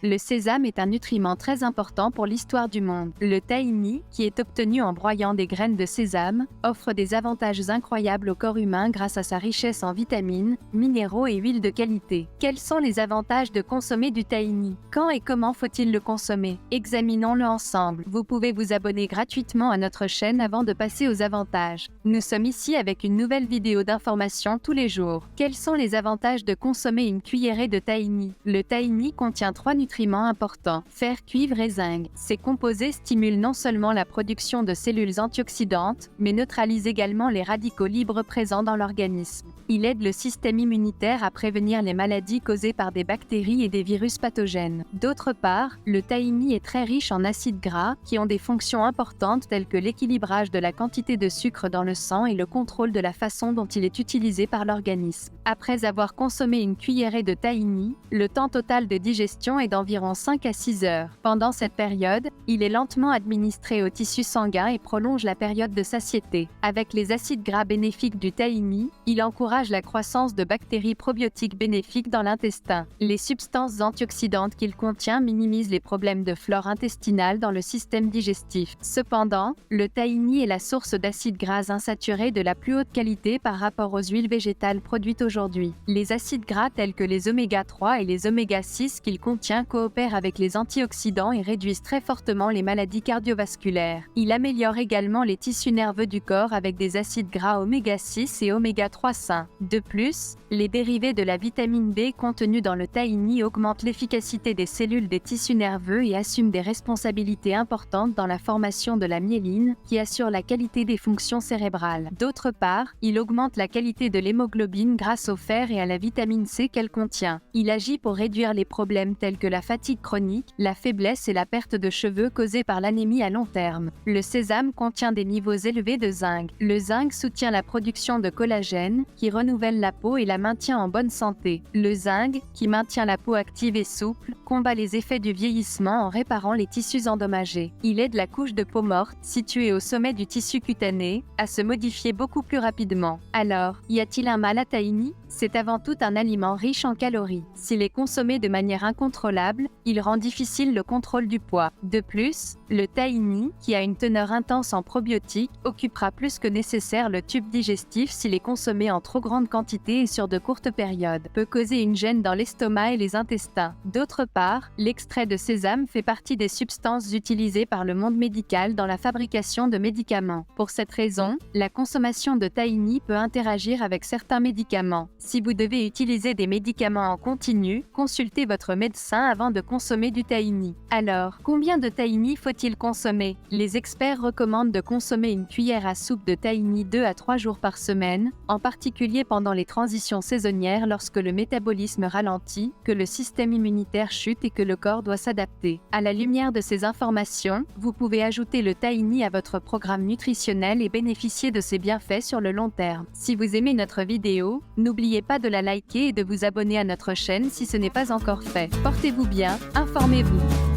Le sésame est un nutriment très important pour l'histoire du monde. Le tahini, qui est obtenu en broyant des graines de sésame, offre des avantages incroyables au corps humain grâce à sa richesse en vitamines, minéraux et huiles de qualité. Quels sont les avantages de consommer du tahini? Quand et comment faut-il le consommer? Examinons-le ensemble. Vous pouvez vous abonner gratuitement à notre chaîne avant de passer aux avantages. Nous sommes ici avec une nouvelle vidéo d'information tous les jours. Quels sont les avantages de consommer une cuillerée de tahini? Le tahini contient 3 nutriments importants: fer, cuivre et zinc. Ces composés stimulent non seulement la production de cellules antioxydantes, mais neutralisent également les radicaux libres présents dans l'organisme. Il aide le système immunitaire à prévenir les maladies causées par des bactéries et des virus pathogènes. D'autre part, le tahini est très riche en acides gras qui ont des fonctions importantes telles que l'équilibrage de la quantité de sucre dans le sang et le contrôle de la façon dont il est utilisé par l'organisme. Après avoir consommé une cuillerée de tahini, le temps total de digestion est d'environ 5 à 6 heures. Pendant cette période, il est lentement administré au tissu sanguin et prolonge la période de satiété. Avec les acides gras bénéfiques du tahini, il encourage la croissance de bactéries probiotiques bénéfiques dans l'intestin. Les substances antioxydantes qu'il contient minimisent les problèmes de flore intestinale dans le système digestif. Cependant, le tahini est la source d'acides gras insaturés de la plus haute qualité par rapport aux huiles végétales produites aujourd'hui. Les acides gras tels que les oméga 3 et les oméga 6 qu'il contient coopèrent avec les antioxydants et réduisent très fortement les maladies cardiovasculaires. Il améliore également les tissus nerveux du corps avec des acides gras oméga 6 et oméga 3 sains. De plus, les dérivés de la vitamine B contenus dans le tahini augmentent l'efficacité des cellules des tissus nerveux et assument des responsabilités importantes dans la formation de la myéline, qui assure la qualité des fonctions cérébrales. D'autre part, il augmente la qualité de l'hémoglobine grâce au fer et à la vitamine C qu'elle contient. Il agit pour réduire les problèmes tels que la fatigue chronique, la faiblesse et la perte de cheveux causés par l'anémie à long terme. Le sésame contient des niveaux élevés de zinc. Le zinc soutient la production de collagène, qui renouvelle la peau et la maintient en bonne santé. Le zinc, qui maintient la peau active et souple, combat les effets du vieillissement en réparant les tissus endommagés. Il aide la couche de peau morte, située au sommet du tissu cutané, à se modifier beaucoup plus rapidement. Alors, y a-t-il un mal à tahini? C'est avant tout un aliment riche en calories. S'il est consommé de manière incontrôlable, il rend difficile le contrôle du poids. De plus, le tahini, qui a une teneur intense en probiotiques, occupera plus que nécessaire le tube digestif s'il est consommé en trop grande quantité et sur de courtes périodes, peut causer une gêne dans l'estomac et les intestins. D'autre part, l'extrait de sésame fait partie des substances utilisées par le monde médical dans la fabrication de médicaments. Pour cette raison, la consommation de tahini peut interagir avec certains médicaments. Si vous devez utiliser des médicaments en continu, consultez votre médecin avant de consommer du tahini. Alors, combien de tahini faut-il consommer? Les experts recommandent de consommer une cuillère à soupe de tahini 2 à 3 jours par semaine, en particulier pendant les transitions saisonnières lorsque le métabolisme ralentit, que le système immunitaire chute et que le corps doit s'adapter. À la lumière de ces informations, vous pouvez ajouter le tahini à votre programme nutritionnel et bénéficier de ses bienfaits sur le long terme. Si vous aimez notre vidéo, n'oubliez pas de la liker et de vous abonner à notre chaîne si ce n'est pas encore fait. Portez-vous bien, informez-vous.